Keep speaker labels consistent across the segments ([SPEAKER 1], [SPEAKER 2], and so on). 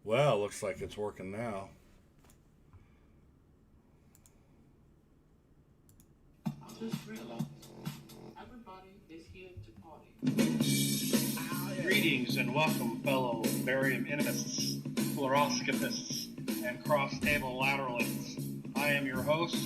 [SPEAKER 1] Well, looks like it's working now.
[SPEAKER 2] Just realize everybody is here to party.
[SPEAKER 3] Greetings and welcome, fellow barium inimists, fluoroscopists, and cross-table lateralists. I am your host,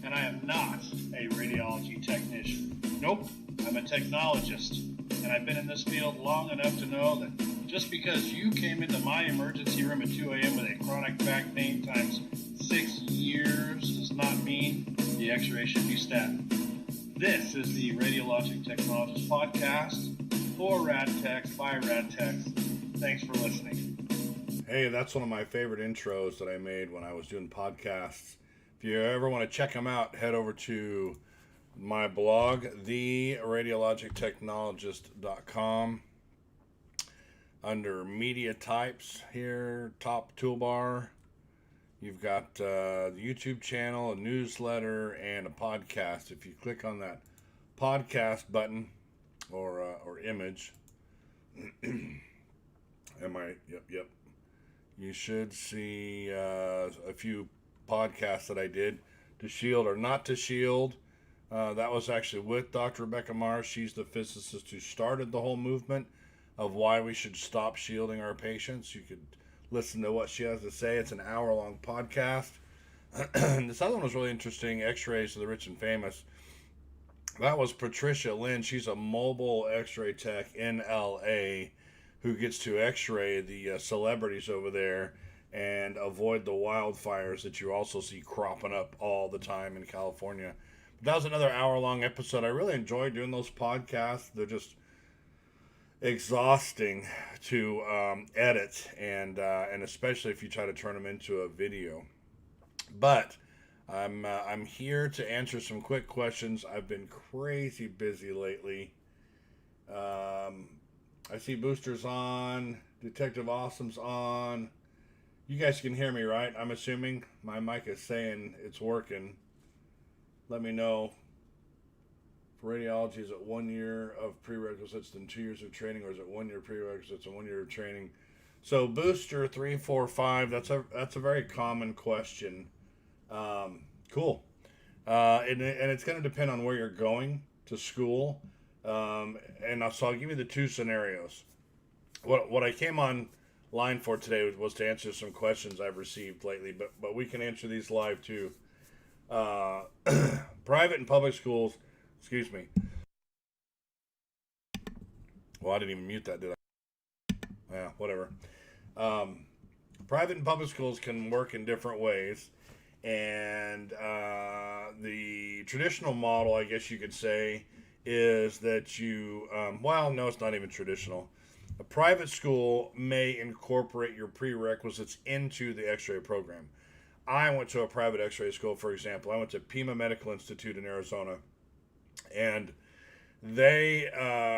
[SPEAKER 3] and I am not a radiology technician. Nope, I'm a technologist, and I've been in this field long enough to know that just because you came into my emergency room at 2 a.m. with a chronic back pain times 6 years does not mean the X-ray should be stabbed. This is the Radiologic Technologist podcast for rad techs by rad techs. Thanks for listening.
[SPEAKER 1] Hey, that's one of my favorite intros that I made when I was doing podcasts. If you ever want to check them out, head over to my blog, theradiologictechnologist.com. Under media types here, top toolbar, you've got the YouTube channel, a newsletter, and a podcast. If you click on that podcast button or image, Yep. You should see a few podcasts that I did to shield or not to shield. That was actually with Dr. Rebecca Mars. She's the physicist who started the whole movement of why we should stop shielding our patients. You could listen to what she has to say. It's an hour-long podcast. This other one was really interesting, X-rays of the rich and famous. That was Patricia Lynn. She's a mobile X-ray tech in LA who gets to X-ray the celebrities over there and avoid the wildfires that you also see cropping up all the time in California. But that was another hour-long episode. I really enjoyed doing those podcasts. They're just exhausting to edit, and especially if you try to turn them into a video. But I'm here to answer some quick questions. I've been crazy busy lately. I see Booster's on, Detective Awesome's on. You guys can hear me, right? I'm assuming my mic is saying it's working. Let me know. For radiology, is it 1 year of prerequisites, then 2 years of training, or is it 1 year prerequisites and 1 year of training? So Booster 345, that's a very common question. Cool. And it's going to depend on where you're going to school. So I'll give you the two scenarios. What I came online for today was to answer some questions I've received lately, but we can answer these live too. Private and public schools. Excuse me. Well, I didn't even mute that, did I? Yeah, whatever. Private and public schools can work in different ways. And the traditional model, I guess you could say, is that you, no, it's not even traditional. A private school may incorporate your prerequisites into the X-ray program. I went to a private X-ray school, for example. I went to Pima Medical Institute in Arizona. And they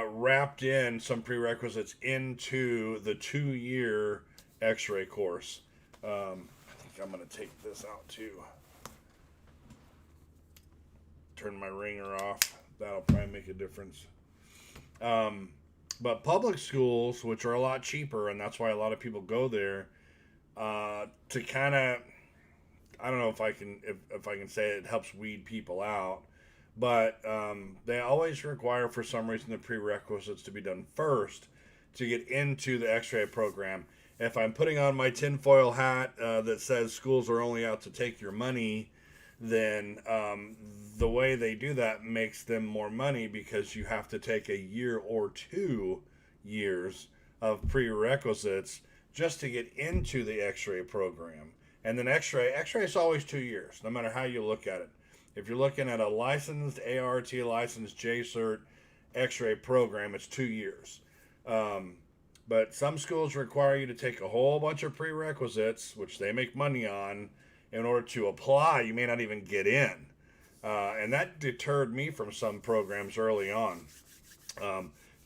[SPEAKER 1] wrapped in some prerequisites into the 2-year X-ray course. I think I'm going to take this out too. Turn my ringer off. That'll probably make a difference. But public schools, which are a lot cheaper, and that's why a lot of people go there, to kind of, I don't know if I can say it helps weed people out. But they always require, for some reason, the prerequisites to be done first to get into the X-ray program. If I'm putting on my tinfoil hat that says schools are only out to take your money, then the way they do that makes them more money because you have to take a year or 2 years of prerequisites just to get into the X-ray program. And then X-ray is always 2 years, no matter how you look at it. If you're looking at a licensed ART, licensed J-Cert X-ray program, it's 2 years. But some schools require you to take a whole bunch of prerequisites, which they make money on, in order to apply. You may not even get in. And that deterred me from some programs early on.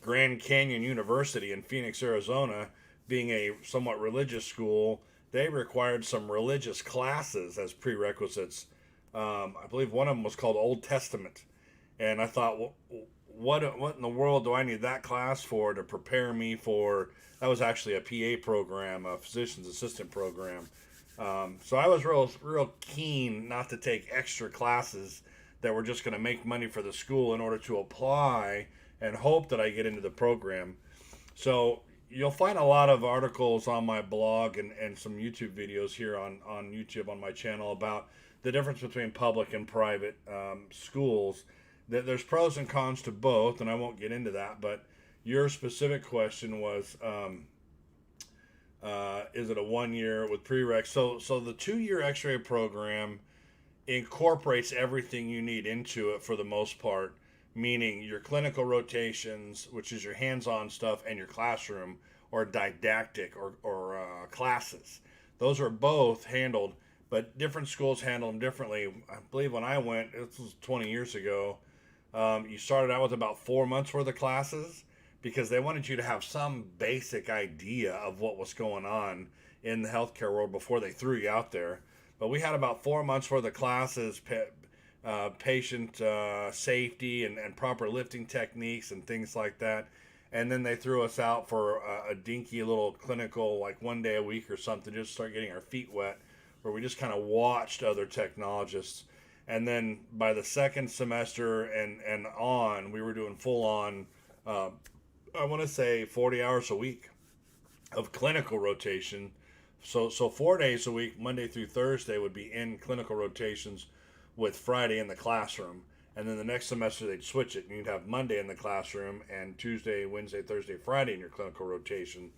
[SPEAKER 1] Grand Canyon University in Phoenix, Arizona, being a somewhat religious school, they required some religious classes as prerequisites. I believe one of them was called Old Testament. And I thought, well, what in the world do I need that class for to prepare me for? That was actually a PA program, a physician's assistant program. So I was real keen not to take extra classes that were just going to make money for the school in order to apply and hope that I get into the program. So you'll find a lot of articles on my blog and some YouTube videos here on YouTube on my channel about the difference between public and private schools. There's pros and cons to both, and I won't get into that. But your specific question was, is it a 1 year with prereqs? So the 2 year X-ray program incorporates everything you need into it for the most part, meaning your clinical rotations, which is your hands-on stuff, and your classroom or didactic or classes. Those are both handled, but different schools handle them differently. I believe when I went, this was 20 years ago, you started out with about 4 months worth of classes because they wanted you to have some basic idea of what was going on in the healthcare world before they threw you out there. But we had about 4 months worth of classes, patient safety and proper lifting techniques and things like that. And then they threw us out for a dinky little clinical, like 1 day a week or something, just start getting our feet wet, where we just kind of watched other technologists. And then by the second semester and on, we were doing full on, I want to say 40 hours a week of clinical rotation. So 4 days a week, Monday through Thursday, would be in clinical rotations with Friday in the classroom. And then the next semester they'd switch it, and you'd have Monday in the classroom and Tuesday, Wednesday, Thursday, Friday in your clinical rotation.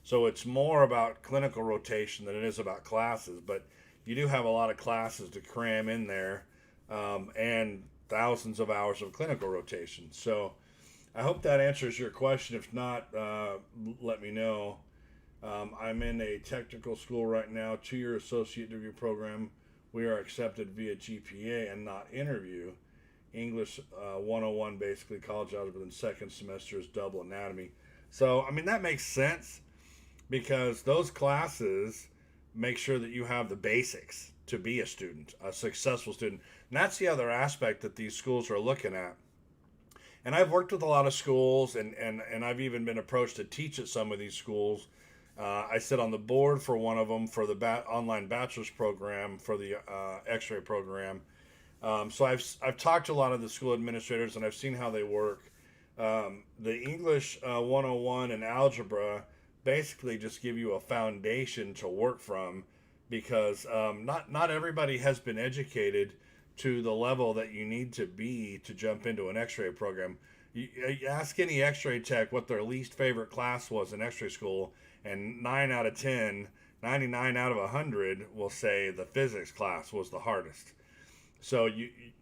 [SPEAKER 1] So it's more about clinical rotation than it is about classes, but you do have a lot of classes to cram in there, and thousands of hours of clinical rotation. So I hope that answers your question. If not, let me know. I'm in a technical school right now, 2 year associate degree program. We are accepted via GPA and not interview. English 101, basically college algebra, then second semester is double anatomy. So, I mean, that makes sense because those classes make sure that you have the basics to be a student, a successful student. And that's the other aspect that these schools are looking at. And I've worked with a lot of schools, and I've even been approached to teach at some of these schools. I sit on the board for one of them for the online bachelor's program for the Xray program. So I've talked to a lot of the school administrators, and I've seen how they work. The English 101 and algebra basically just give you a foundation to work from, because not everybody has been educated to the level that you need to be to jump into an X-ray program. You ask any X-ray tech what their least favorite class was in X-ray school, and 9 out of 10, 99 out of 100 will say the physics class was the hardest. So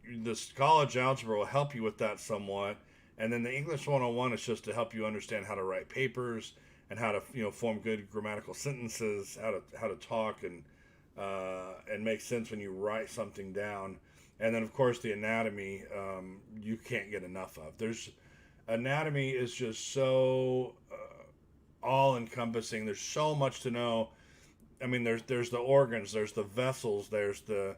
[SPEAKER 1] this college algebra will help you with that somewhat, and then the English 101 is just to help you understand how to write papers and how to form good grammatical sentences, how to talk and make sense when you write something down. And then of course the anatomy, you can't get enough of. Anatomy is just so all encompassing. There's so much to know. I mean, there's the organs, there's the vessels, there's the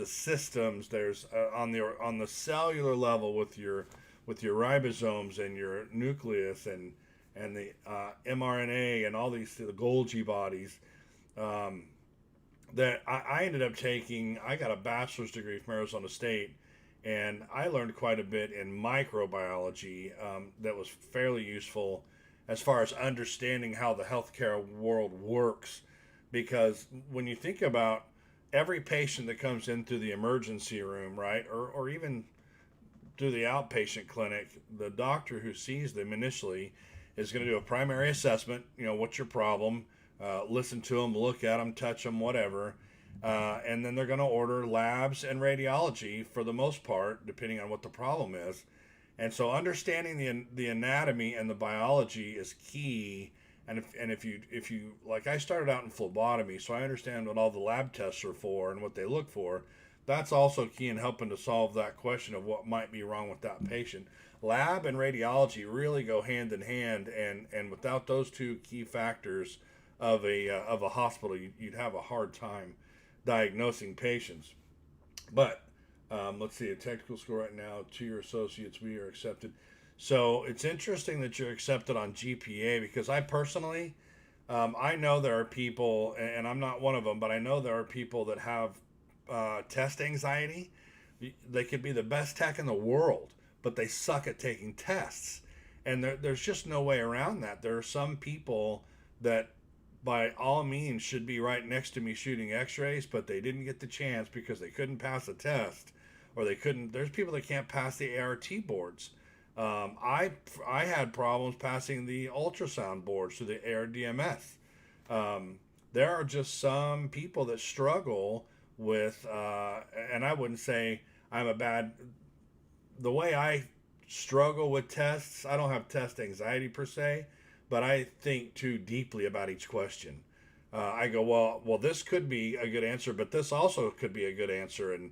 [SPEAKER 1] systems, there's on the cellular level with your ribosomes and your nucleus and the mRNA and all these, the Golgi bodies, that I ended up taking. I got a bachelor's degree from Arizona State, and I learned quite a bit in microbiology that was fairly useful as far as understanding how the healthcare world works. Because when you think about every patient that comes in through the emergency room, right, or even through the outpatient clinic, the doctor who sees them initially is going to do a primary assessment. What's your problem? Listen to them, look at them, touch them, whatever. And then they're going to order labs and radiology for the most part, depending on what the problem is. And so understanding the anatomy and the biology is key. And if you like, I started out in phlebotomy, so I understand what all the lab tests are for and what they look for. That's also key in helping to solve that question of what might be wrong with that patient. Lab and radiology really go hand in hand, and without those two key factors of a hospital, you'd have a hard time diagnosing patients. But Let's see, a technical school right now, 2-year associates, we are accepted. So it's interesting that you're accepted on GPA because I personally, I know there are people, and I'm not one of them, but I know there are people that have test anxiety. They could be the best tech in the world, but they suck at taking tests. And there's just no way around that. There are some people that, by all means, should be right next to me shooting X-rays, but they didn't get the chance because they couldn't pass a test, or they couldn't. There's people that can't pass the ART boards. I had problems passing the ultrasound boards through the ARDMS. There are just some people that struggle with, and I wouldn't say I'm a bad. The way I struggle with tests, I don't have test anxiety per se, but I think too deeply about each question. I go, well, this could be a good answer, but this also could be a good answer, and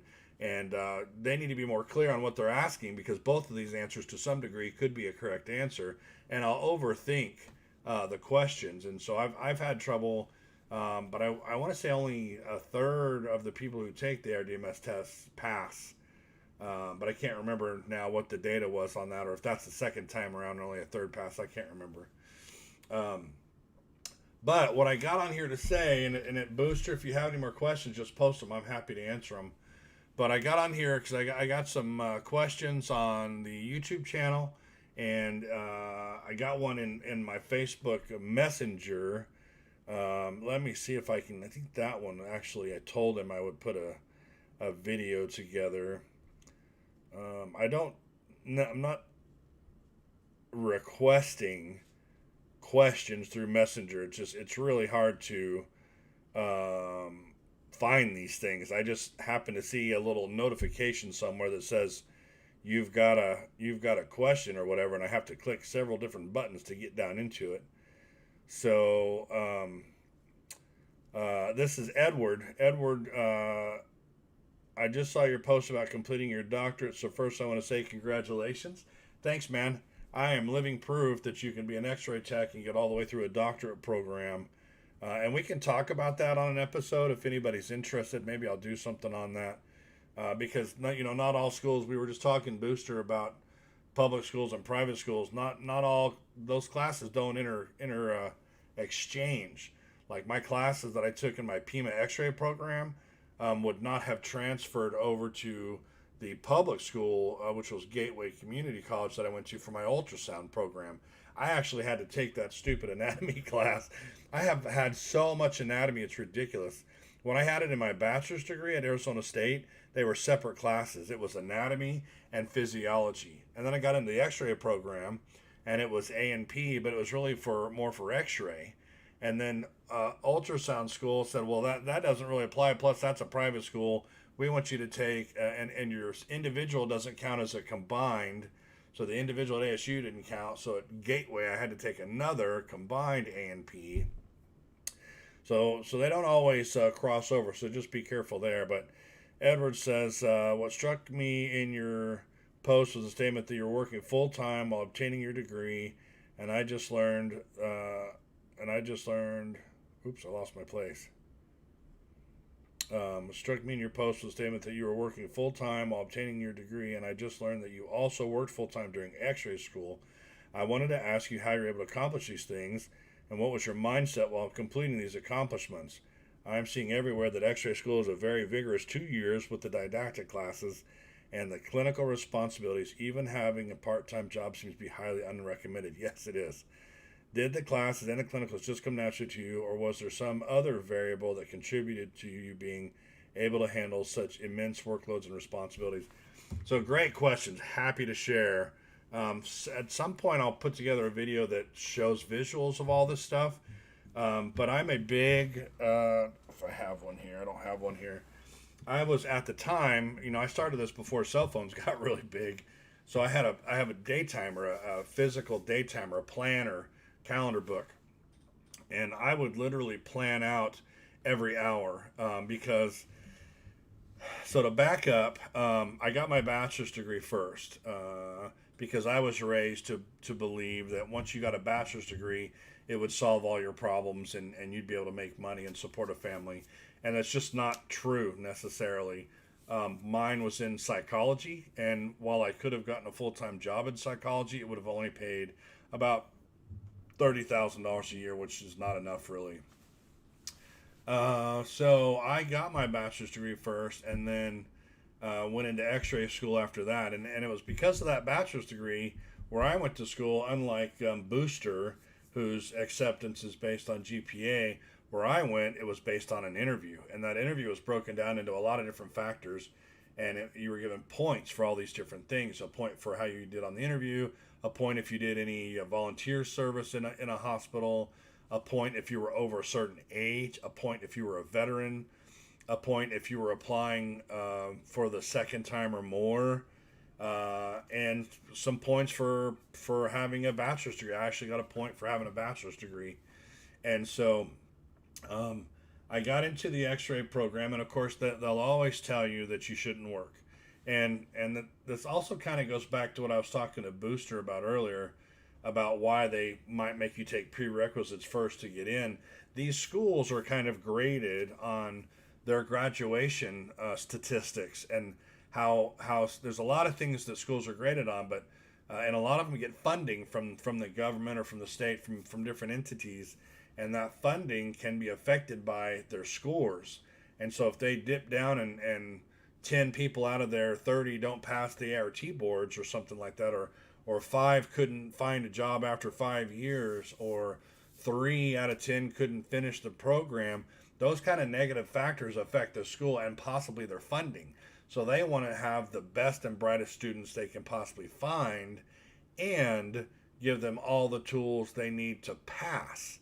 [SPEAKER 1] they need to be more clear on what they're asking because both of these answers, to some degree, could be a correct answer, and I'll overthink the questions, and so I've had trouble. But I want to say only a third of the people who take the RDMS tests pass. But I can't remember now what the data was on that, or if that's the second time around, only a third pass. I can't remember. But what I got on here to say, and it Booster, if you have any more questions, just post them. I'm happy to answer them. But I got on here because I got some questions on the YouTube channel, and I got one in my Facebook Messenger. Let me see if I can. I think that one actually, I told him I would put a video together. I'm not requesting questions through Messenger. It's really hard to find these things. I just happen to see a little notification somewhere that says you've got a question or whatever, and I have to click several different buttons to get down into it. So this is Edward. Edward, I just saw your post about completing your doctorate. So first I want to say congratulations. Thanks, man. I am living proof that you can be an X-ray tech and get all the way through a doctorate program. And we can talk about that on an episode if anybody's interested. Maybe I'll do something on that. Because not all schools. We were just talking, Booster, about public schools and private schools. Not all those classes don't exchange. Like my classes that I took in my PIMA X-ray program would not have transferred over to the public school, which was Gateway Community College that I went to for my ultrasound program. I actually had to take that stupid anatomy class. I have had so much anatomy, it's ridiculous. When I had it in my bachelor's degree at Arizona State, they were separate classes. It was anatomy and physiology. And then I got into the X-ray program, and it was A&P, but it was really more for X-ray. And then Ultrasound School said, well, that doesn't really apply. Plus, that's a private school. We want you to take, and your individual doesn't count as a combined. So the individual at ASU didn't count. So at Gateway, I had to take another combined A&P. So they don't always cross over. So just be careful there. But Edward says, what struck me in your post was a statement that you're working full-time while obtaining your degree. And I just learned, oops, I lost my place. What struck me in your post was a statement that you were working full-time while obtaining your degree, and I just learned that you also worked full-time during X-ray school. I wanted to ask you how you're able to accomplish these things, and what was your mindset while completing these accomplishments. I'm seeing everywhere that X-ray school is a very vigorous 2 years with the didactic classes and the clinical responsibilities. Even having a part-time job seems to be highly unrecommended. Yes, it is. Did the classes and the clinicals just come naturally to you, or was there some other variable that contributed to you being able to handle such immense workloads and responsibilities? So great questions. Happy to share. At some point, I'll put together a video that shows visuals of all this stuff. But I'm a big, if I have one here, I don't have one here. I was at the time, I started this before cell phones got really big. So I have a daytimer, a physical daytimer, a planner, calendar book, and I would literally plan out every hour because, so to back up, I got my bachelor's degree first because I was raised to believe that once you got a bachelor's degree, it would solve all your problems and you'd be able to make money and support a family, and that's just not true necessarily. Mine was in psychology, and while I could have gotten a full-time job in psychology, it would have only paid about $30,000 a year, which is not enough really. So I got my bachelor's degree first, and then went into Xray school after that. And it was because of that bachelor's degree where I went to school, unlike Booster, whose acceptance is based on GPA, where I went, it was based on an interview. And that interview was broken down into a lot of different factors. And you were given points for all these different things: a point for how you did on the interview, a point if you did any volunteer service in a hospital, a point if you were over a certain age, a point if you were a veteran, a point if you were applying for the second time or more, and some points for having a bachelor's degree. I actually got a point for having a bachelor's degree. And so I got into the Xray program, and of course they'll always tell you that you shouldn't work. And this also kind of goes back to what I was talking to Booster about earlier, about why they might make you take prerequisites first to get in. These schools are kind of graded on their graduation statistics, and how there's a lot of things that schools are graded on, but and a lot of them get funding from the government or from the state, from different entities, and that funding can be affected by their scores. And so if they dip down and 10 people out of their 30 don't pass the ART boards or something like that, or 5 couldn't find a job after 5 years, or 3 out of 10 couldn't finish the program, those kind of negative factors affect the school and possibly their funding. So they want to have the best and brightest students they can possibly find and give them all the tools they need to pass.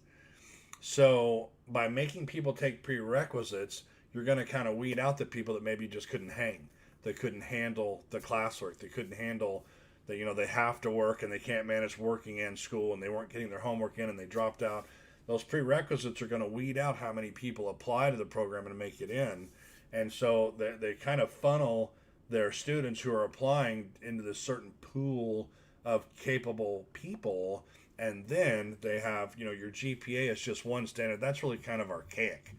[SPEAKER 1] So by making people take prerequisites, you're going to kind of weed out the people that maybe just couldn't hang. They couldn't handle the classwork. They couldn't handle that, they have to work and they can't manage working and school, and they weren't getting their homework in and they dropped out. Those prerequisites are going to weed out how many people apply to the program and make it in. And so they kind of funnel their students who are applying into this certain pool of capable people. And then they have, your GPA is just one standard. That's really kind of archaic.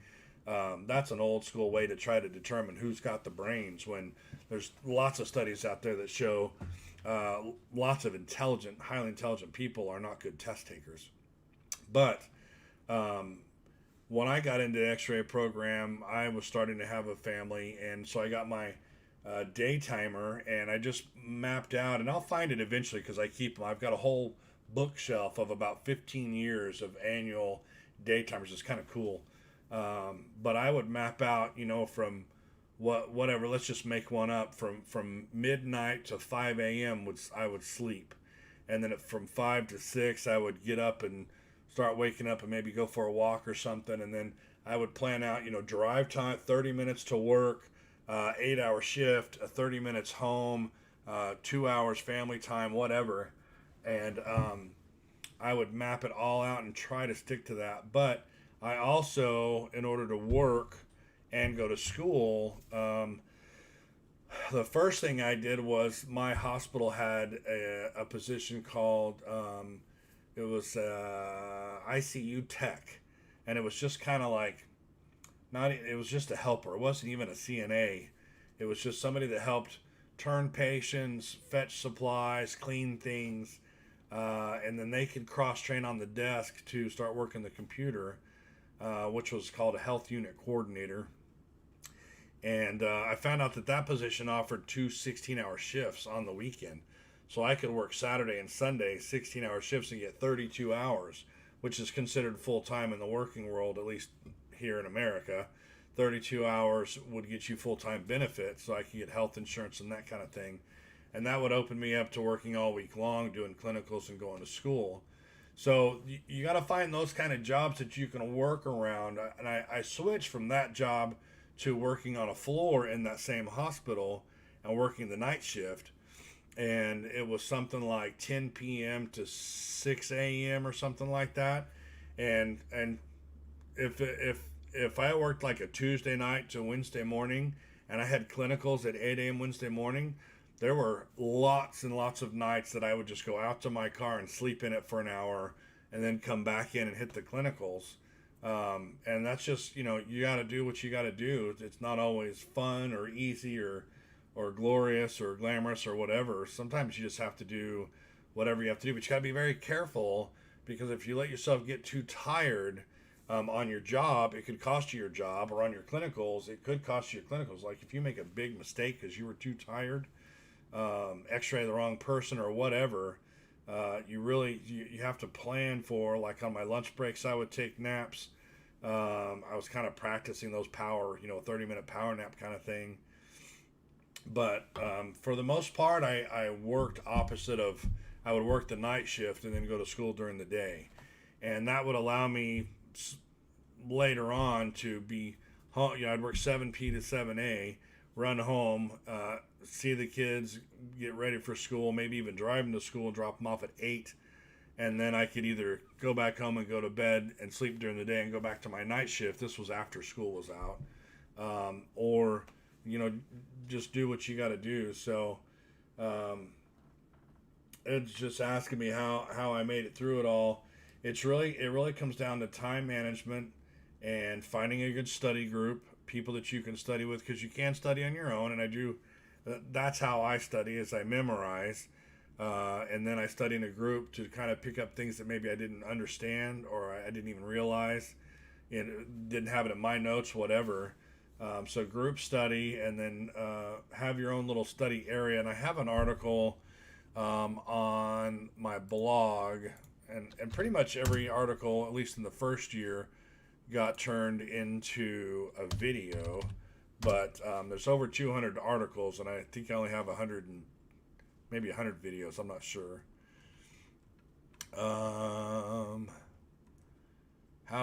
[SPEAKER 1] That's an old school way to try to determine who's got the brains, when there's lots of studies out there that show lots of highly intelligent people are not good test takers. But when I got into the Xray program, I was starting to have a family, and so I got my day timer, and I just mapped out, and I'll find it eventually because I keep them. I've got a whole bookshelf of about 15 years of annual day timers. It's kind of cool. But I would map out, from whatever, let's just make one up, from midnight to 5 a.m. I would sleep. And then from 5 to 6, I would get up and start waking up and maybe go for a walk or something. And then I would plan out, drive time, 30 minutes to work, 8-hour shift, 30 minutes home, 2 hours family time, whatever. And I would map it all out and try to stick to that. But I also, in order to work and go to school, the first thing I did was my hospital had a position called, it was ICU tech. And it was just kind of like, it was just a helper. It wasn't even a CNA. It was just somebody that helped turn patients, fetch supplies, clean things, and then they could cross-train on the desk to start working the computer, which was called a health unit coordinator. And I found out that position offered 2 16-hour shifts on the weekend. So I could work Saturday and Sunday, 16-hour shifts, and get 32 hours, which is considered full-time in the working world, at least here in America. 32 hours would get you full-time benefits, so I could get health insurance and that kind of thing. And that would open me up to working all week long, doing clinicals and going to school. So you got to find those kind of jobs that you can work around. And I switched from that job to working on a floor in that same hospital and working the night shift. And it was something like 10 p.m. to 6 a.m. or something like that. And if I worked like a Tuesday night to Wednesday morning, and I had clinicals at 8 a.m. Wednesday morning, there were lots and lots of nights that I would just go out to my car and sleep in it for an hour and then come back in and hit the clinicals. And that's just, you got to do what you got to do. It's not always fun or easy or glorious or glamorous or whatever. Sometimes you just have to do whatever you have to do, but you got to be very careful, because if you let yourself get too tired on your job, it could cost you your job, or on your clinicals, it could cost you your clinicals. Like if you make a big mistake because you were too tired, X-ray the wrong person or whatever, you have to plan for, like on my lunch breaks, I would take naps. I was kind of practicing those 30-minute power nap kind of thing. But for the most part, I worked opposite of, I would work the night shift and then go to school during the day. And that would allow me later on to be home. I'd work 7P to 7A, run home, see the kids, get ready for school, maybe even drive them to school, drop them off at 8. And then I could either go back home and go to bed and sleep during the day and go back to my night shift. This was after school was out. Or, just do what you got to do. So it's just asking me how I made it through it all. It really comes down to time management and finding a good study group, people that you can study with, because you can study on your own. And I do. That's how I study, is I memorize. And then I study in a group to kind of pick up things that maybe I didn't understand or I didn't even realize, and didn't have it in my notes, whatever. So group study, and then have your own little study area. And I have an article on my blog, and pretty much every article, at least in the first year, got turned into a video. But there's over 200 articles, and I think I only have 100 and maybe 100 videos. I'm not sure. How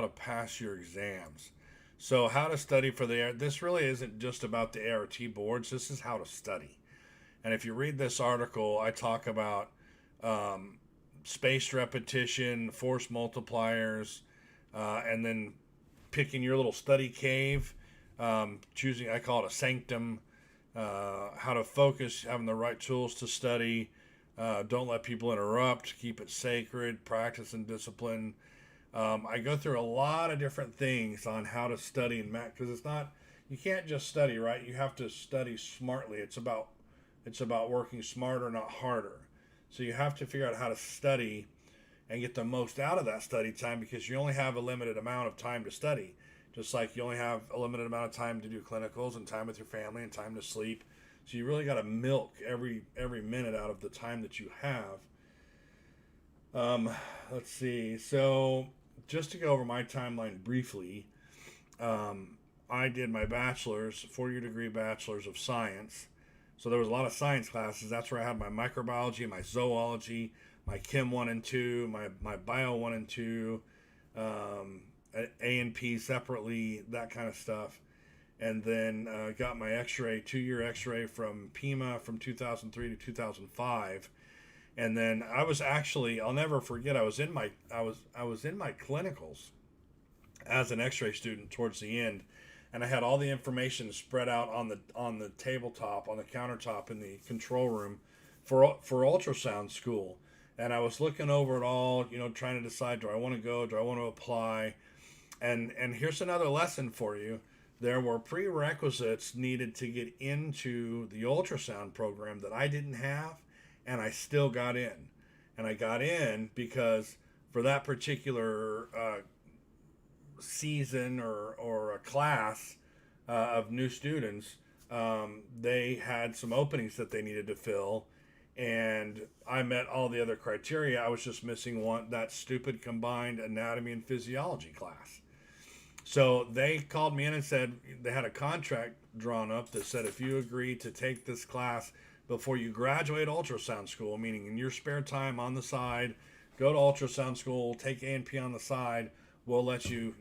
[SPEAKER 1] to pass your exams. So how to study for this really isn't just about the ART boards. This is how to study. And if you read this article, I talk about spaced repetition, force multipliers, and then picking your little study cave, choosing, I call it a sanctum, how to focus, having the right tools to study, don't let people interrupt, keep it sacred, practice and discipline. I go through a lot of different things on how to study and math, because you can't just study, right? You have to study smartly. It's about working smarter, not harder. So you have to figure out how to study and get the most out of that study time, because you only have a limited amount of time to study. Just like you only have a limited amount of time to do clinicals and time with your family and time to sleep. So you really got to milk every minute out of the time that you have. Let's see. So just to go over my timeline briefly, I did my bachelor's, 4-year degree bachelor's of science. So there was a lot of science classes. That's where I had my microbiology, my zoology, my chem 1 and 2, my bio 1 and 2, A and P separately, that kind of stuff. And then got my Xray, 2-year Xray from Pima from 2003 to 2005. And then I was actually, I'll never forget, I was in my clinicals as an Xray student towards the end, and I had all the information spread out on the tabletop, on the countertop in the control room for Ultrasound School. And I was looking over it all, trying to decide, do I want to go, do I want to apply? And here's another lesson for you. There were prerequisites needed to get into the ultrasound program that I didn't have, and I still got in. And I got in because for that particular season or a class of new students, they had some openings that they needed to fill, and I met all the other criteria. I was just missing that stupid combined anatomy and physiology class. So they called me in and said they had a contract drawn up that said, if you agree to take this class before you graduate ultrasound school, meaning in your spare time on the side, go to ultrasound school, take A&P on the side, we'll let you,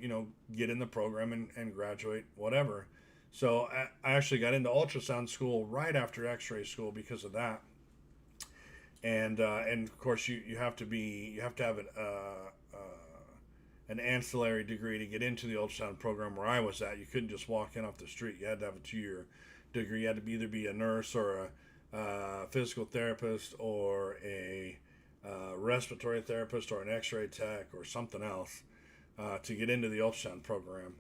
[SPEAKER 1] get in the program and graduate, whatever. So I actually got into ultrasound school right after X-ray school because of that. And of course you have to have an ancillary degree to get into the ultrasound program where I was at. You couldn't just walk in off the street. You had to have a 2-year degree. You had to either be a nurse or a physical therapist or a respiratory therapist or an X-ray tech or something else. to get into the ultrasound program.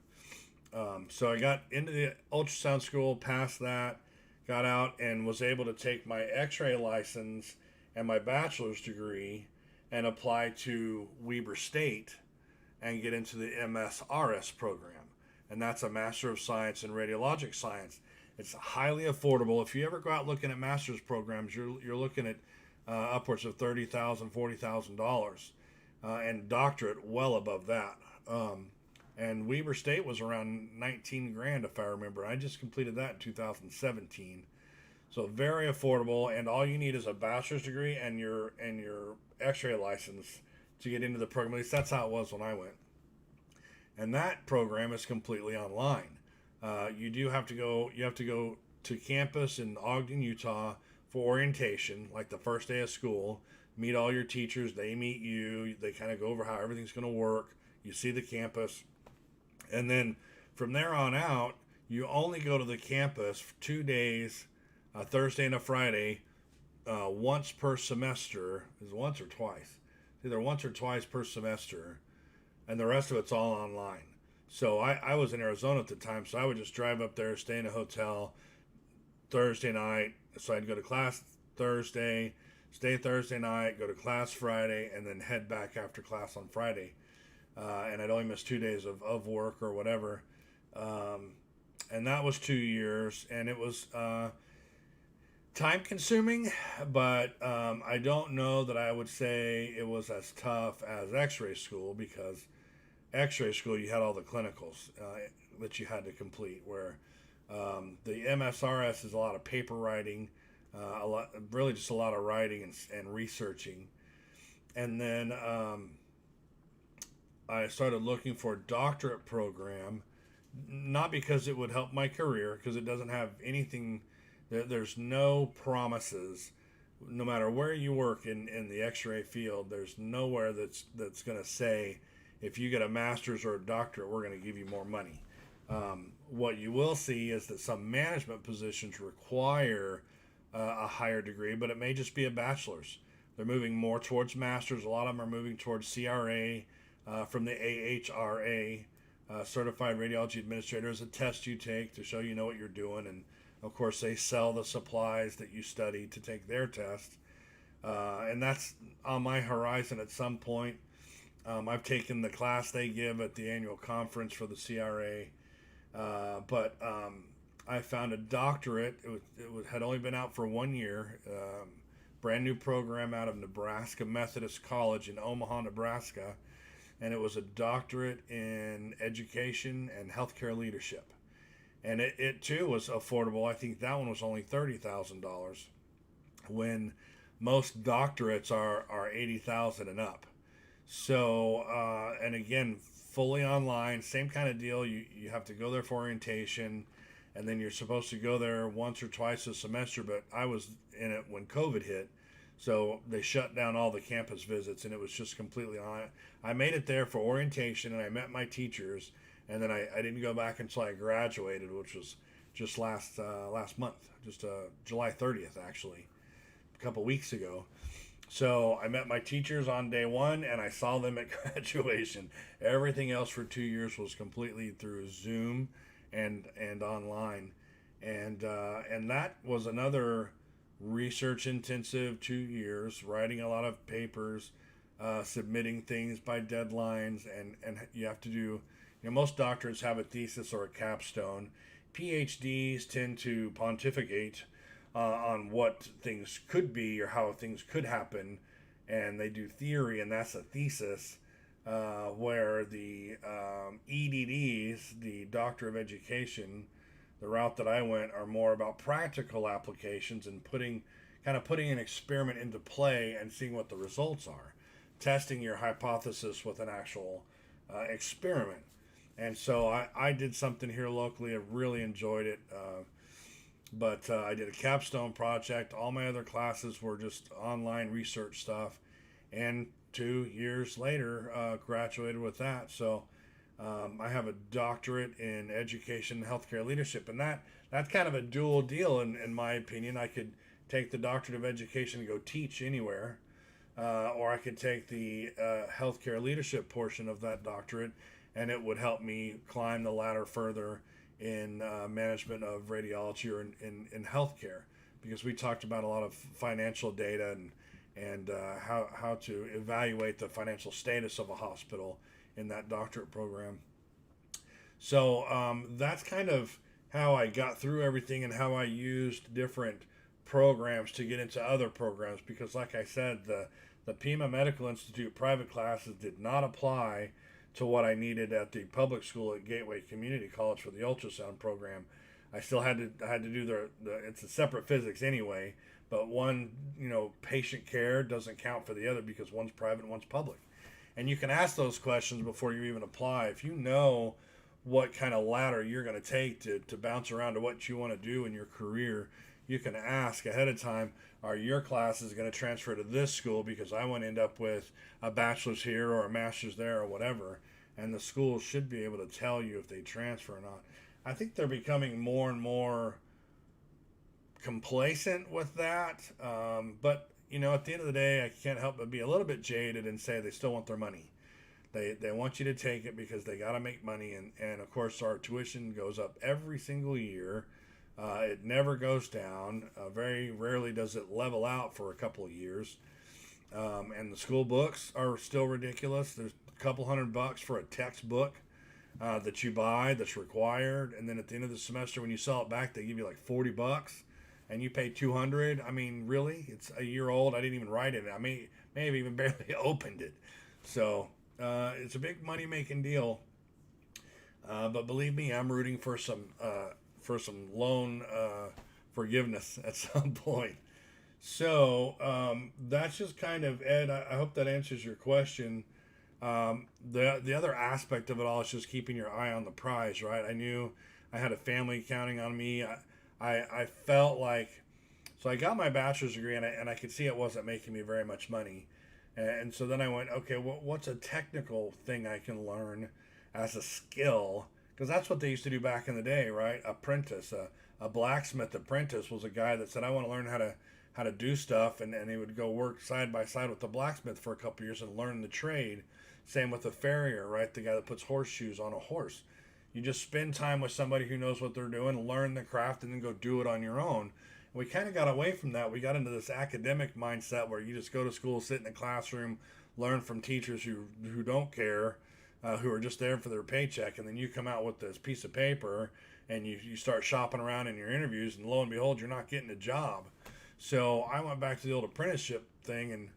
[SPEAKER 1] So I got into the ultrasound school, passed that, got out, and was able to take my Xray license and my bachelor's degree and apply to Weber State and get into the MSRS program. And that's a Master of Science in Radiologic Science. It's highly affordable. If you ever go out looking at master's programs, you're looking at upwards of $30,000, $40,000, and doctorate well above that. And Weber State was around 19 grand, if I remember. I just completed that in 2017. So very affordable, and all you need is a bachelor's degree and your X-ray license to get into the program. At least that's how it was when I went. And that program is completely online. You have to go to campus in Ogden, Utah for orientation, like the first day of school. Meet all your teachers. They meet you. They kind of go over how everything's going to work. You see the campus. And then from there on out, you only go to the campus for 2 days, a Thursday and a Friday, once per semester. Is it once or twice? It's either once or twice per semester. And the rest of it's all online. So I was in Arizona at the time, so I would just drive up there, stay in a hotel Thursday night. So I'd go to class Thursday, stay Thursday night, go to class Friday, and then head back after class on Friday. And I'd only miss 2 days of work or whatever. And that was 2 years, and it was time consuming, but I don't know that I would say it was as tough as X-ray school, because X-ray school, you had all the clinicals that you had to complete, where the MSRS is a lot of paper writing, really just a lot of writing and researching. And then I started looking for a doctorate program, not because it would help my career, because it doesn't have anything, there's no promises. No matter where you work in the X-ray field, there's nowhere that's going to say, if you get a master's or a doctorate, we're going to give you more money. What you will see is that some management positions require a higher degree, but it may just be a bachelor's. They're moving more towards masters. A lot of them are moving towards CRA from the AHRA, Certified Radiology Administrator, is a test you take to show you know what you're doing. And of course, they sell the supplies that you study to take their test. And that's on my horizon at some point. I've taken the class they give at the annual conference for the CRA, but I found a doctorate. It had only been out for 1 year. Brand new program out of Nebraska Methodist College in Omaha, Nebraska, and it was a doctorate in education and healthcare leadership. And it too was affordable. I think that one was only $30,000, when most doctorates are $80,000 and up. So, and again, fully online, same kind of deal. You have to go there for orientation, and then you're supposed to go there once or twice a semester, but I was in it when COVID hit, so they shut down all the campus visits, and it was just completely on. I made it there for orientation, and I met my teachers, and then I didn't go back until I graduated, which was just last month, just July 30th, actually, a couple weeks ago. So I met my teachers on day one, and I saw them at graduation. Everything else for 2 years was completely through Zoom and online, and that was another research intensive 2 years, writing a lot of papers, submitting things by deadlines, and you have to do. Most doctorates have a thesis or a capstone. PhDs tend to pontificate on what things could be or how things could happen, and they do theory, and that's a thesis, where the EDDs, the Doctor of Education, the route that I went, are more about practical applications and putting an experiment into play and seeing what the results are, testing your hypothesis with an actual experiment. And so I did something here locally. I really enjoyed it. But I did a capstone project. All my other classes were just online research stuff. And 2 years later, graduated with that. So I have a doctorate in education and healthcare leadership. And that's kind of a dual deal, in my opinion. I could take the doctorate of education and go teach anywhere. or I could take the healthcare leadership portion of that doctorate, and it would help me climb the ladder further in management of radiology or in healthcare, because we talked about a lot of financial data and how to evaluate the financial status of a hospital in that doctorate program. So that's kind of how I got through everything and how I used different programs to get into other programs, because like I said, the Pima Medical Institute private classes did not apply to what I needed at the public school at Gateway Community College for the ultrasound program. I still had to do the it's a separate physics anyway, but one, patient care doesn't count for the other because one's private and one's public. And you can ask those questions before you even apply. If you know what kind of ladder you're going to take to bounce around to what you want to do in your career, you can ask ahead of time, are your classes going to transfer to this school because I want to end up with a bachelor's here or a master's there or whatever. And the school should be able to tell you if they transfer or not. I think they're becoming more and more complacent with that. But, at the end of the day, I can't help but be a little bit jaded and say they still want their money. They want you to take it because they got to make money. And of course, our tuition goes up every single year. It never goes down. Very rarely does it level out for a couple of years. And the school books are still ridiculous. There's a couple $100 for a textbook that you buy that's required. And then at the end of the semester, when you sell it back, they give you like $40 and you pay $200. I mean, really? It's a year old. I didn't even write it. I may have even barely opened it. So it's a big money-making deal. But believe me, I'm rooting for some loan forgiveness at some point. So that's just kind of, Ed, I hope that answers your question. The other aspect of it all is just keeping your eye on the prize, right? I knew I had a family counting on me. I felt like, so I got my bachelor's degree and I could see it wasn't making me very much money. And so then I went, okay, what's a technical thing I can learn as a skill? Because that's what they used to do back in the day, right? Apprentice, a blacksmith apprentice was a guy that said, I want to learn how to do stuff, and he would go work side by side with the blacksmith for a couple years and learn the trade. Same with the farrier, right? The guy that puts horseshoes on a horse. You just spend time with somebody who knows what they're doing, learn the craft, and then go do it on your own. We kind of got away from that. We got into this academic mindset where you just go to school, sit in a classroom, learn from teachers who don't care, who are just there for their paycheck, and then you come out with this piece of paper and you start shopping around in your interviews, and lo and behold, you're not getting a job. So I went back to the old apprenticeship thing, and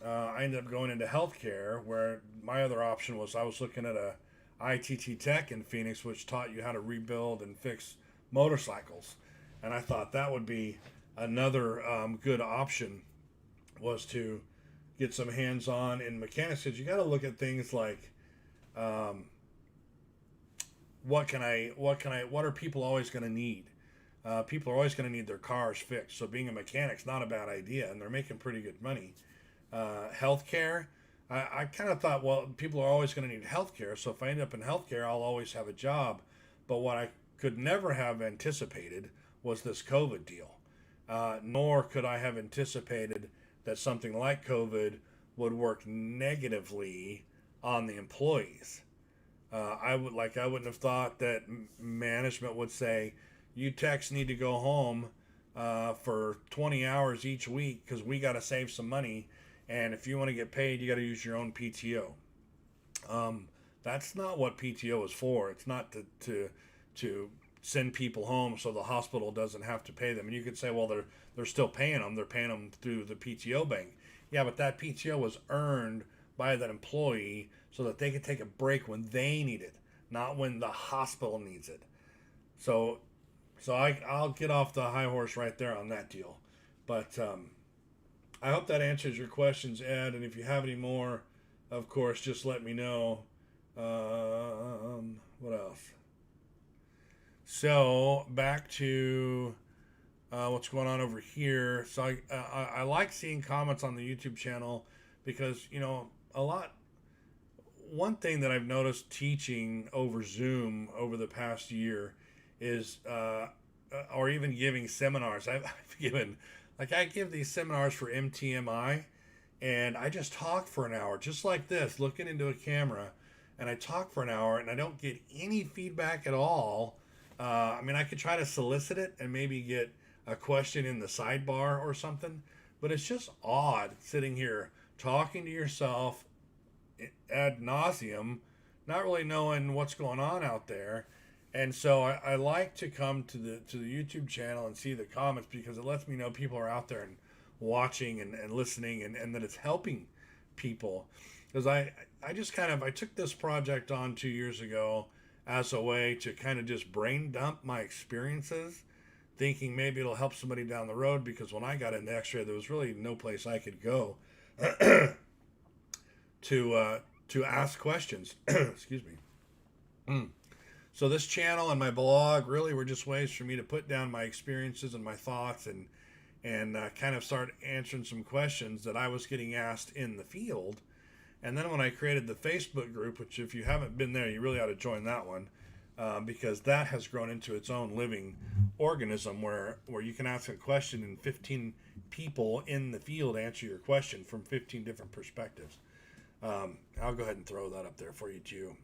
[SPEAKER 1] I ended up going into healthcare, where my other option was I was looking at a ITT Tech in Phoenix, which taught you how to rebuild and fix motorcycles. And I thought that would be another good option, was to get some hands-on in mechanics, because you got to look at things like what are people always going to need? People are always going to need their cars fixed. So being a mechanic's not a bad idea, and they're making pretty good money. Healthcare, I kind of thought, well, people are always going to need healthcare. So if I end up in healthcare, I'll always have a job. But what I could never have anticipated was this COVID deal. Nor could I have anticipated that something like COVID would work negatively on the employees. I wouldn't have thought that management would say, you techs need to go home for 20 hours each week because we got to save some money, and if you want to get paid, you got to use your own PTO. That's not what PTO is for. It's not to send people home so the hospital doesn't have to pay them. And you could say, well, they're still paying them. They're paying them through the PTO bank. Yeah, but that PTO was earned by that employee so that they could take a break when they need it, not when the hospital needs it. So I'll get off the high horse right there on that deal. But I hope that answers your questions, Ed. And if you have any more, of course, just let me know. What else? So back to what's going on over here. So I like seeing comments on the YouTube channel because, one thing that I've noticed teaching over Zoom over the past year is, or even giving seminars. I've given, I give these seminars for MTMI, and I just talk for an hour, just like this, looking into a camera, and I talk for an hour, and I don't get any feedback at all. I mean, I could try to solicit it and maybe get a question in the sidebar or something, but it's just odd sitting here talking to yourself ad nauseum, not really knowing what's going on out there. And so I like to come to the YouTube channel and see the comments, because it lets me know people are out there and watching and listening, and that it's helping people. Because I just kind of, I took this project on 2 years ago as a way to kind of just brain dump my experiences, thinking maybe it'll help somebody down the road, because when I got into Xray, there was really no place I could go to ask questions. Excuse me. So this channel and my blog really were just ways for me to put down my experiences and my thoughts, and kind of start answering some questions that I was getting asked in the field. And then when I created the Facebook group, which if you haven't been there, you really ought to join that one, because that has grown into its own living organism where you can ask a question and 15 people in the field answer your question from 15 different perspectives. I'll go ahead and throw that up there for you too.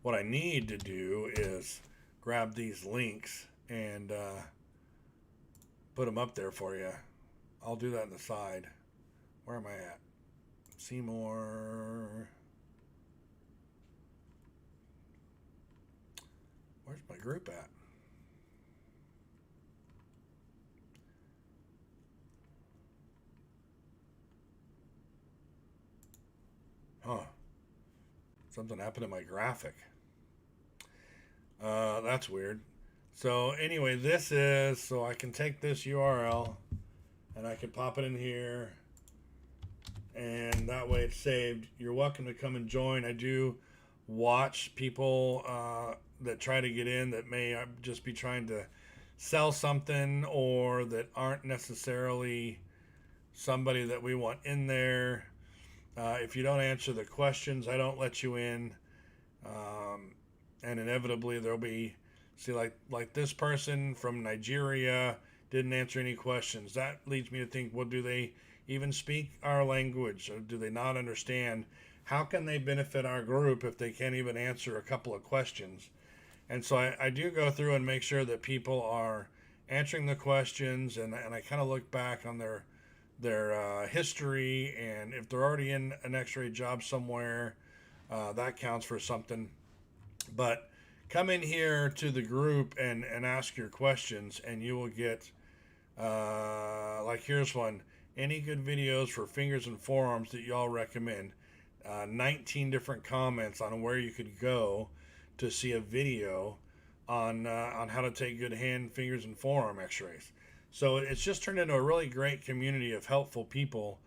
[SPEAKER 1] What I need to do is grab these links and put them up there for you. I'll do that on the side. Where am I at? Seymour. Where's my group at? Huh. Something happened to my graphic. That's weird. So anyway, this is, so I can take this URL and I can pop it in here, and that way it's saved. You're welcome to come and join. I do watch people that try to get in that may just be trying to sell something, or that aren't necessarily somebody that we want in there. If you don't answer the questions, I don't let you in. And inevitably there'll be, see, like this person from Nigeria didn't answer any questions. That leads me to think, well, do they even speak our language, or do they not understand? How can they benefit our group if they can't even answer a couple of questions? And so I do go through and make sure that people are answering the questions, and I kind of look back on their history, and if they're already in an Xray job somewhere, that counts for something. But come in here to the group and ask your questions, and you will get, like here's one, any good videos for fingers and forearms that y'all recommend. 19 different comments on where you could go to see a video on how to take good hand, fingers, and forearm X-rays. So it's just turned into a really great community of helpful people.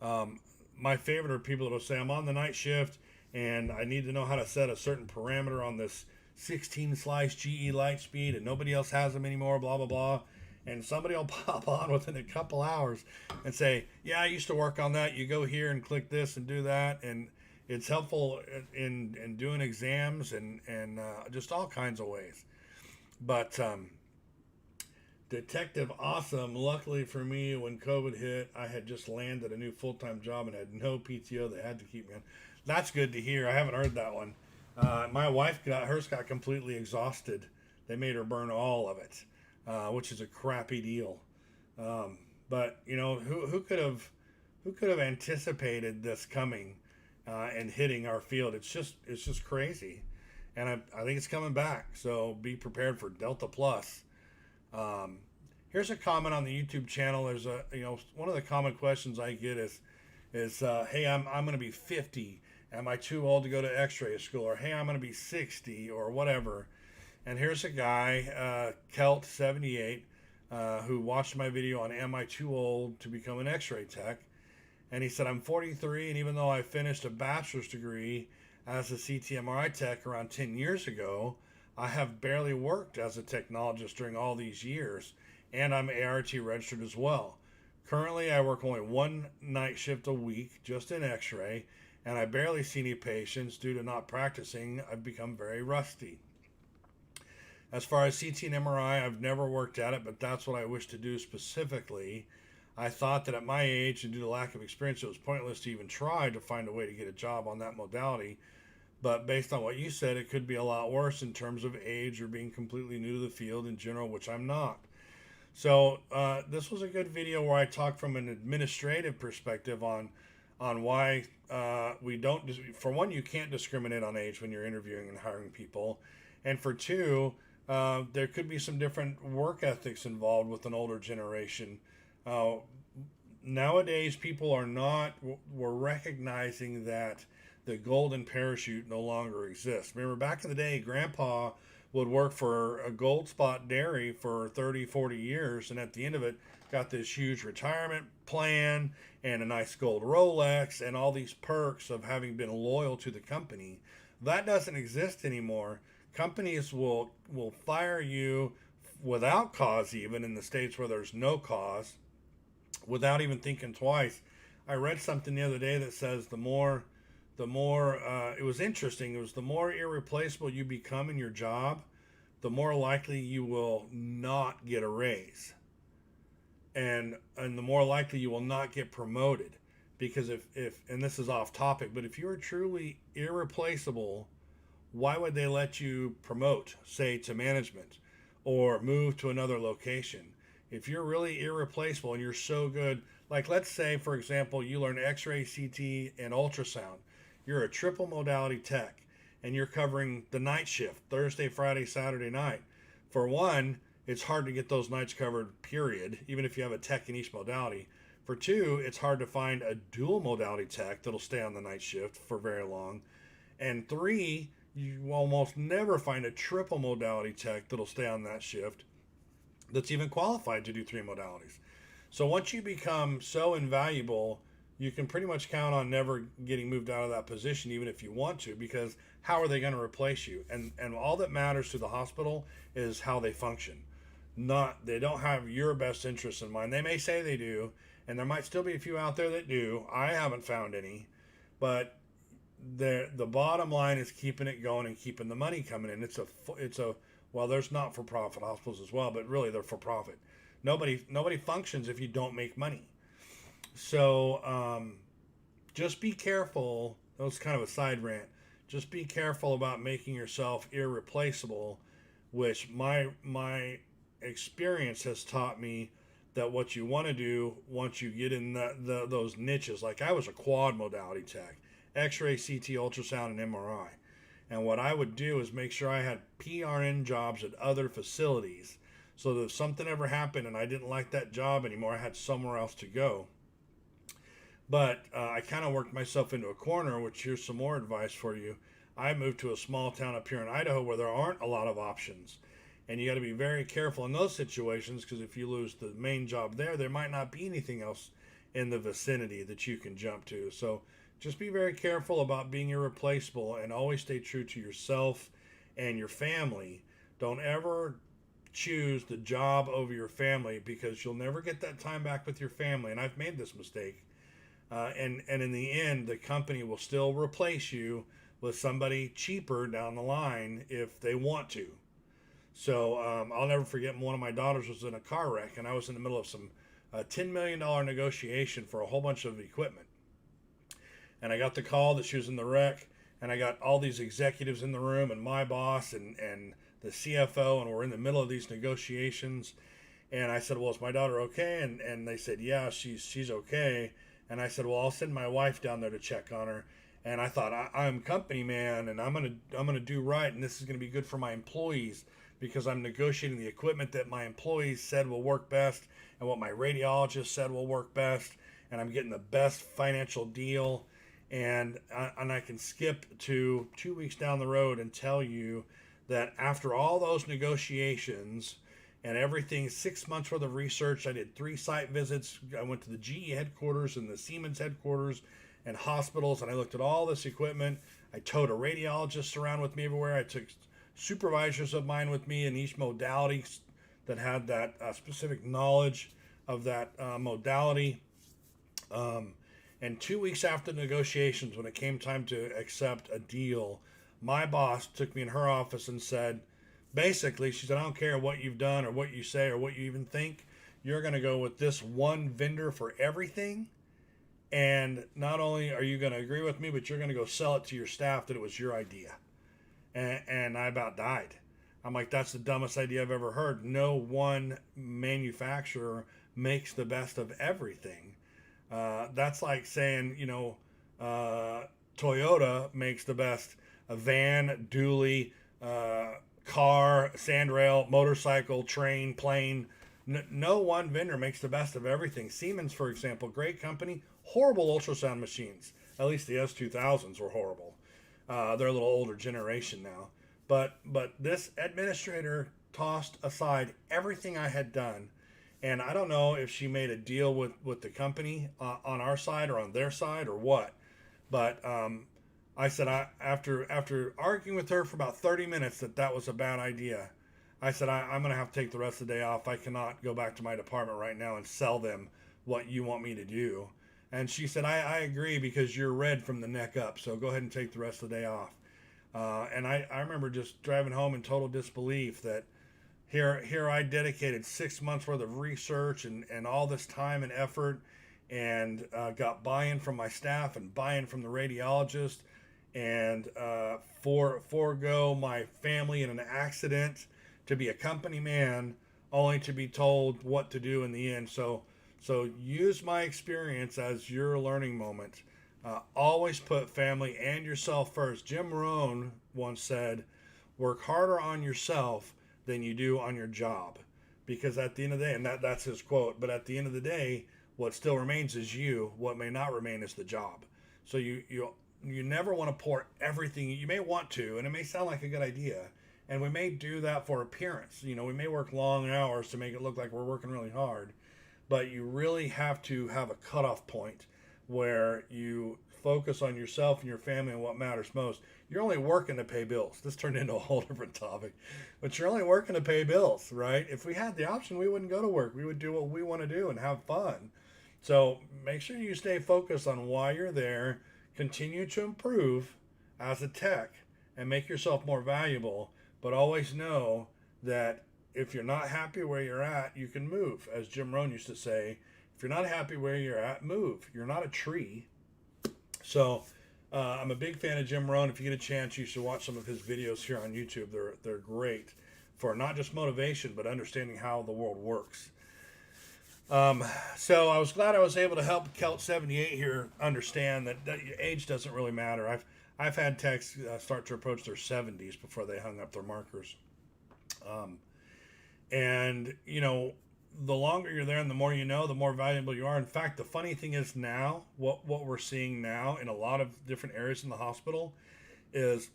[SPEAKER 1] My favorite are people that will say, I'm on the night shift and I need to know how to set a certain parameter on this 16 slice GE light speed, and nobody else has them anymore, blah, blah, blah. And somebody will pop on within a couple hours and say, yeah, I used to work on that. You go here and click this and do that. And it's helpful in doing exams and just all kinds of ways. But Detective Awesome, luckily for me, when COVID hit, I had just landed a new full-time job and had no PTO. They had to keep me on. That's good to hear. I haven't heard that one. My wife hers got completely exhausted. They made her burn all of it, which is a crappy deal. But you know, who could have anticipated this coming and hitting our field? It's just crazy, and I think it's coming back. So be prepared for Delta Plus. Here's a comment on the YouTube channel. There's one of the common questions I get is hey, I'm going to be 50. Am I too old to go to X-ray school? Or hey, I'm going to be 60 or whatever. And here's a guy, Kelt78, who watched my video on Am I Too Old to Become an X-ray Tech? And he said, I'm 43, and even though I finished a bachelor's degree as a CT MRI tech around 10 years ago, I have barely worked as a technologist during all these years, and I'm ART registered as well. Currently, I work only one night shift a week, just in X-ray, and I barely see any patients due to not practicing. I've become very rusty. As far as CT and MRI, I've never worked at it, but that's what I wish to do specifically. I thought that at my age and due to lack of experience, it was pointless to even try to find a way to get a job on that modality. But based on what you said, it could be a lot worse in terms of age or being completely new to the field in general, which I'm not. So this was a good video where I talked from an administrative perspective on why we don't. For one, you can't discriminate on age when you're interviewing and hiring people, and for two, there could be some different work ethics involved with an older generation. Uh, Nowadays, people are not. We're recognizing that the golden parachute no longer exists. Remember, back in the day, Grandpa would work for a Gold Spot Dairy for 30, 40 years, and at the end of it, got this huge retirement plan and a nice gold Rolex and all these perks of having been loyal to the company. That doesn't exist anymore. Companies will fire you without cause, even in the states where there's no cause, without even thinking twice. I read something the other day that says it was interesting. It was the more irreplaceable you become in your job, the more likely you will not get a raise, and the more likely you will not get promoted. Because if and this is off topic, but if you are truly irreplaceable, why would they let you promote, say, to management or move to another location? If you're really irreplaceable and you're so good, like let's say, for example, you learn X-ray, CT, and ultrasound. You're a triple modality tech and you're covering the night shift, Thursday, Friday, Saturday night. For one, it's hard to get those nights covered, period, even if you have a tech in each modality. For two, it's hard to find a dual modality tech that'll stay on the night shift for very long. And three, you almost never find a triple modality tech that'll stay on that shift that's even qualified to do three modalities. So once you become so invaluable, you can pretty much count on never getting moved out of that position, even if you want to, because how are they going to replace you? And all that matters to the hospital is how they function. They don't have your best interests in mind. They may say they do, and there might still be a few out there that do. I haven't found any, but the bottom line is keeping it going and keeping the money coming in. Well, there's not for profit hospitals as well, but really they're for profit. Nobody functions if you don't make money. So just be careful. That was kind of a side rant. Just be careful about making yourself irreplaceable, which my experience has taught me that what you want to do once you get in those niches, like I was a quad modality tech, X-ray, CT, ultrasound, and MRI. And what I would do is make sure I had PRN jobs at other facilities so that if something ever happened and I didn't like that job anymore, I had somewhere else to go. But I kind of worked myself into a corner, which here's some more advice for you. I moved to a small town up here in Idaho where there aren't a lot of options. And you got to be very careful in those situations, because if you lose the main job there might not be anything else in the vicinity that you can jump to. So just be very careful about being irreplaceable and always stay true to yourself and your family. Don't ever choose the job over your family, because you'll never get that time back with your family. And I've made this mistake. And in the end, the company will still replace you with somebody cheaper down the line if they want to. So I'll never forget, one of my daughters was in a car wreck, and I was in the middle of some $10 million negotiation for a whole bunch of equipment. And I got the call that she was in the wreck, and I got all these executives in the room, and my boss and the CFO, and we're in the middle of these negotiations. And I said, well, is my daughter okay? And they said, yeah, she's okay. And I said, well, I'll send my wife down there to check on her. And I thought, I'm company man, and I'm gonna do right, and this is gonna be good for my employees, because I'm negotiating the equipment that my employees said will work best and what my radiologist said will work best, and I'm getting the best financial deal. And I can skip to 2 weeks down the road and tell you that after all those negotiations and everything, 6 months worth of research, I did 3 site visits. I went to the GE headquarters and the Siemens headquarters and hospitals, and I looked at all this equipment. I towed a radiologist around with me everywhere. I took supervisors of mine with me in each modality that had that specific knowledge of that modality. And 2 weeks after the negotiations, when it came time to accept a deal, my boss took me in her office and said, basically, she said, I don't care what you've done or what you say or what you even think. you're going to go with this one vendor for everything. And not only are you going to agree with me, but you're going to go sell it to your staff that it was your idea. And I about died. I'm like, that's the dumbest idea I've ever heard. No one manufacturer makes the best of everything. That's like saying, Toyota makes the best van, dually, car, sandrail, motorcycle, train, plane. No one vendor makes the best of everything. Siemens, for example, great company, horrible ultrasound machines. At least the S2000s were horrible. They're a little older generation now. But this administrator tossed aside everything I had done. And I don't know if she made a deal with the company on our side or on their side or what. But I said, after arguing with her for about 30 minutes that was a bad idea, I said, I'm going to have to take the rest of the day off. I cannot go back to my department right now and sell them what you want me to do. And she said, I agree, because you're red from the neck up. So go ahead and take the rest of the day off. And I remember just driving home in total disbelief that here I dedicated 6 months worth of research and all this time and effort, and got buy-in from my staff and buy-in from the radiologist, and forego my family in an accident to be a company man, only to be told what to do in the end. So use my experience as your learning moment. Always put family and yourself first. Jim Rohn once said, work harder on yourself than you do on your job. Because at the end of the day, and that's his quote, but at the end of the day, what still remains is you. What may not remain is the job. So you never want to pour everything. You may want to, and it may sound like a good idea, and we may do that for appearance. We may work long hours to make it look like we're working really hard, but you really have to have a cutoff point where you focus on yourself and your family and what matters most. You're only working to pay bills. This turned into a whole different topic, but you're only working to pay bills, right? If we had the option, we wouldn't go to work. We would do what we want to do and have fun. So make sure you stay focused on why you're there, continue to improve as a tech, and make yourself more valuable, but always know that if you're not happy where you're at, you can move. As Jim Rohn used to say, if you're not happy where you're at, move. You're not a tree. So I'm a big fan of Jim Rohn. If you get a chance, you should watch some of his videos here on YouTube. They're great for not just motivation, but understanding how the world works. So I was glad I was able to help Celt 78 here understand that age doesn't really matter. I've had techs start to approach their 70s before they hung up their markers. And the longer you're there and the more you know, the more valuable you are. In fact, the funny thing is now, what we're seeing now in a lot of different areas in the hospital is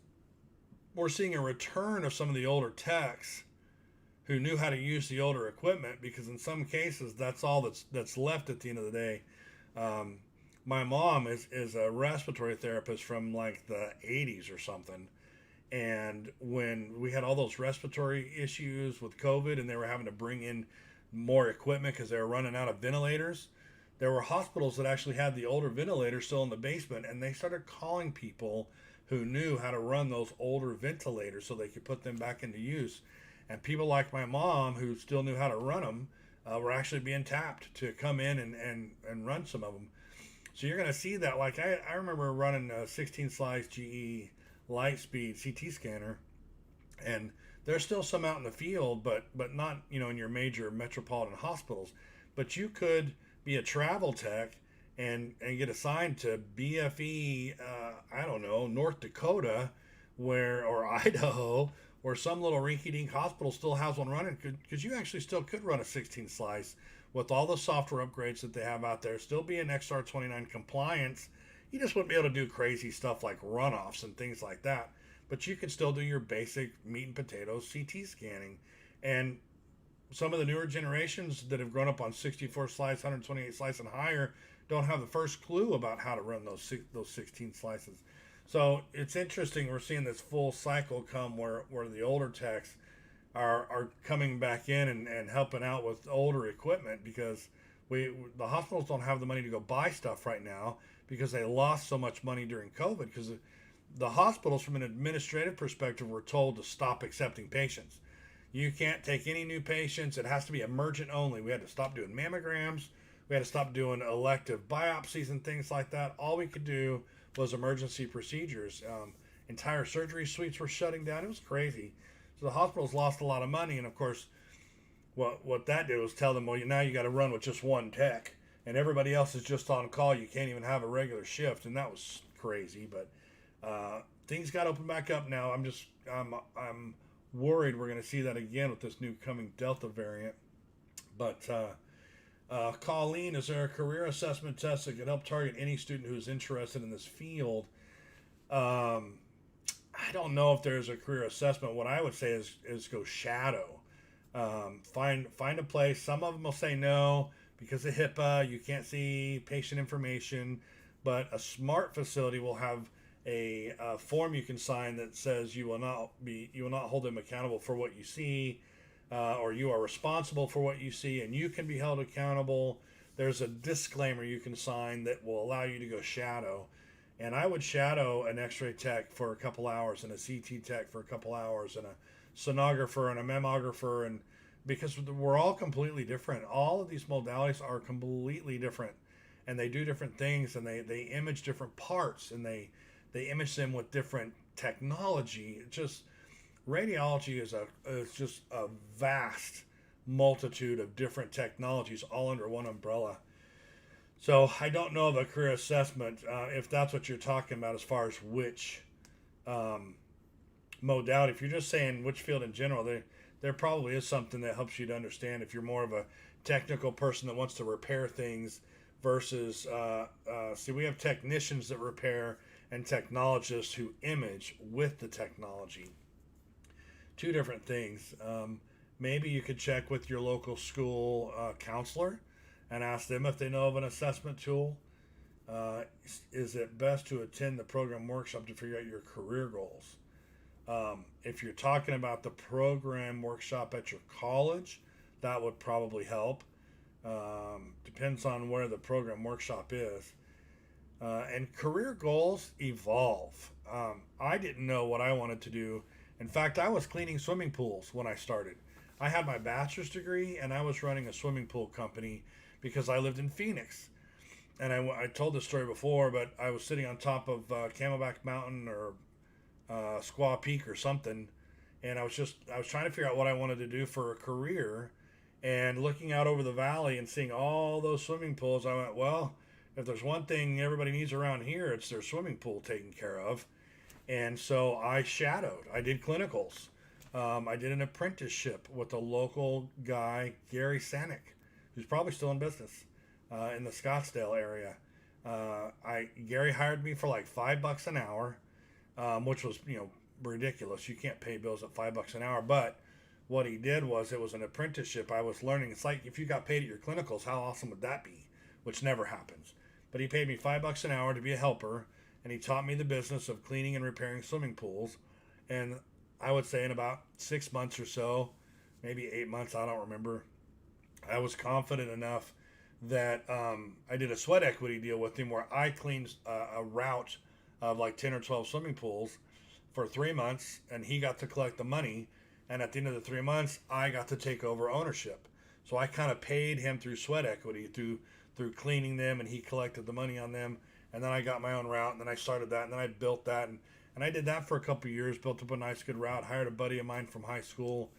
[SPEAKER 1] we're seeing a return of some of the older techs who knew how to use the older equipment, because in some cases that's all that's left at the end of the day. My mom is a respiratory therapist from like the 80s or something. And when we had all those respiratory issues with COVID and they were having to bring in more equipment because they were running out of ventilators, there were hospitals that actually had the older ventilators still in the basement, and they started calling people who knew how to run those older ventilators so they could put them back into use. And people like my mom, who still knew how to run them, were actually being tapped to come in and run some of them. So you're going to see that. Like I remember running a 16-slice GE Lightspeed CT scanner, and there's still some out in the field, but not in your major metropolitan hospitals. But you could be a travel tech and get assigned to BFE, I don't know, North Dakota, or Idaho, where some little rinky-dink hospital still has one running, because you actually still could run a 16-slice with all the software upgrades that they have out there, still be in XR29 compliance. You just wouldn't be able to do crazy stuff like runoffs and things like that. But you can still do your basic meat and potatoes CT scanning. And some of the newer generations that have grown up on 64 slice, 128 slice and higher don't have the first clue about how to run those 16 slices. So it's interesting. We're seeing this full cycle come where the older techs are coming back in and helping out with older equipment, because the hospitals don't have the money to go buy stuff right now because they lost so much money during COVID, because the hospitals, from an administrative perspective, were told to stop accepting patients. You can't take any new patients. It has to be emergent only. We had to stop doing mammograms. We had to stop doing elective biopsies and things like that. All we could do was emergency procedures. Entire surgery suites were shutting down. It was crazy. So the hospitals lost a lot of money. And of course, what that did was tell them, well, now you got to run with just one tech, and everybody else is just on call. You can't even have a regular shift, and that was crazy. But things got opened back up now. I'm worried we're going to see that again with this new coming Delta variant. But Colleen, is there a career assessment test that could help target any student who is interested in this field? I don't know if there's a career assessment. What I would say is go shadow. Find a place. Some of them will say no because of HIPAA. You can't see patient information, but a smart facility will have a form you can sign that says you will not hold them accountable for what you see, or you are responsible for what you see, and you can be held accountable. There's a disclaimer you can sign that will allow you to go shadow. And I would shadow an X-ray tech for a couple hours, and a CT tech for a couple hours, and a sonographer and a mammographer, and because we're all completely different. All of these modalities are completely different, and they do different things, and they image different parts, and they image them with different technology. It's just radiology is just a vast multitude of different technologies all under one umbrella. So I don't know of a career assessment, if that's what you're talking about as far as which modality. If you're just saying which field in general, there probably is something that helps you to understand if you're more of a technical person that wants to repair things versus, see, we have technicians that repair and technologists who image with the technology. Two different things. Maybe you could check with your local school counselor and ask them if they know of an assessment tool. Is it best to attend the program workshop to figure out your career goals? If you're talking about the program workshop at your college, that would probably help. Depends on where the program workshop is. And career goals evolve. I didn't know what I wanted to do. In fact, I was cleaning swimming pools when I started. I had my bachelor's degree, and I was running a swimming pool company because I lived in Phoenix. And I told this story before, but I was sitting on top of Camelback Mountain or Squaw Peak or something, and I was trying to figure out what I wanted to do for a career, and looking out over the valley and seeing all those swimming pools, I went, well, if there's one thing everybody needs around here, it's their swimming pool taken care of. And so I shadowed. I did clinicals. I did an apprenticeship with a local guy, Gary Sanick, who's probably still in business in the Scottsdale area. Gary hired me for like $5 an hour, which was ridiculous. You can't pay bills at $5 an hour. But what he did was, it was an apprenticeship. I was learning. It's like if you got paid at your clinicals, how awesome would that be? Which never happens. But he paid me $5 an hour to be a helper, and he taught me the business of cleaning and repairing swimming pools. And I would say in about 6 months or so, maybe 8 months, I don't remember, I was confident enough that I did a sweat equity deal with him where I cleaned a route of like 10 or 12 swimming pools for 3 months, and he got to collect the money. And at the end of the 3 months, I got to take over ownership. So I kind of paid him through sweat equity, through cleaning them, and he collected the money on them. And then I got my own route, and then I started that, and then I built that, and I did that for a couple of years, built up a nice, good route, hired a buddy of mine from high school,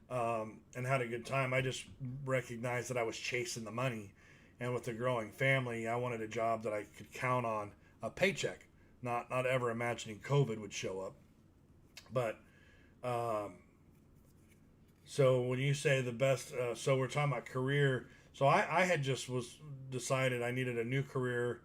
[SPEAKER 1] and had a good time. I just recognized that I was chasing the money, and with a growing family, I wanted a job that I could count on a paycheck, not ever imagining COVID would show up. But so when you say the best, so we're talking about career. So I had just decided I needed a new career.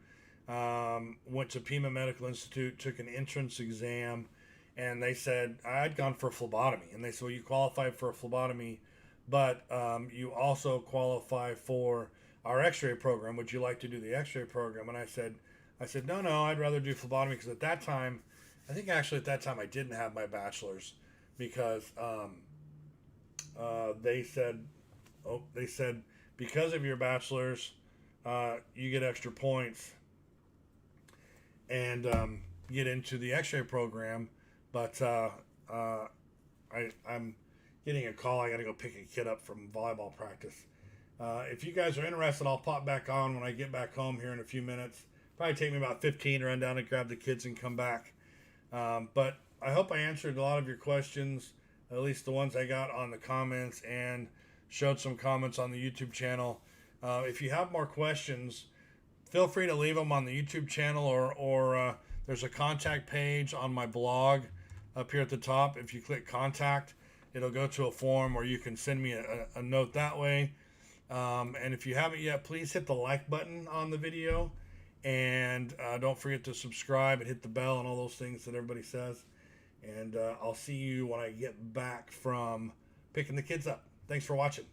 [SPEAKER 1] Went to Pima Medical Institute, took an entrance exam, and they said I'd gone for phlebotomy, and they said, well, you qualify for a phlebotomy, but you also qualify for our X-ray program. Would you like to do the X-ray program? And I said no, I'd rather do phlebotomy, because at that time, I think actually at that time I didn't have my bachelor's, because they said because of your bachelor's, you get extra points and get into the X-ray program, but I'm getting a call. I got to go pick a kid up from volleyball practice. If you guys are interested, I'll pop back on when I get back home here in a few minutes. Probably take me about 15 to run down and grab the kids and come back. But I hope I answered a lot of your questions, at least the ones I got on the comments, and showed some comments on the YouTube channel. If you have more questions, feel free to leave them on the YouTube channel, or there's a contact page on my blog up here at the top. If you click contact, it'll go to a form where you can send me a note that way. And if you haven't yet, please hit the like button on the video, and don't forget to subscribe and hit the bell and all those things that everybody says. And I'll see you when I get back from picking the kids up. Thanks for watching.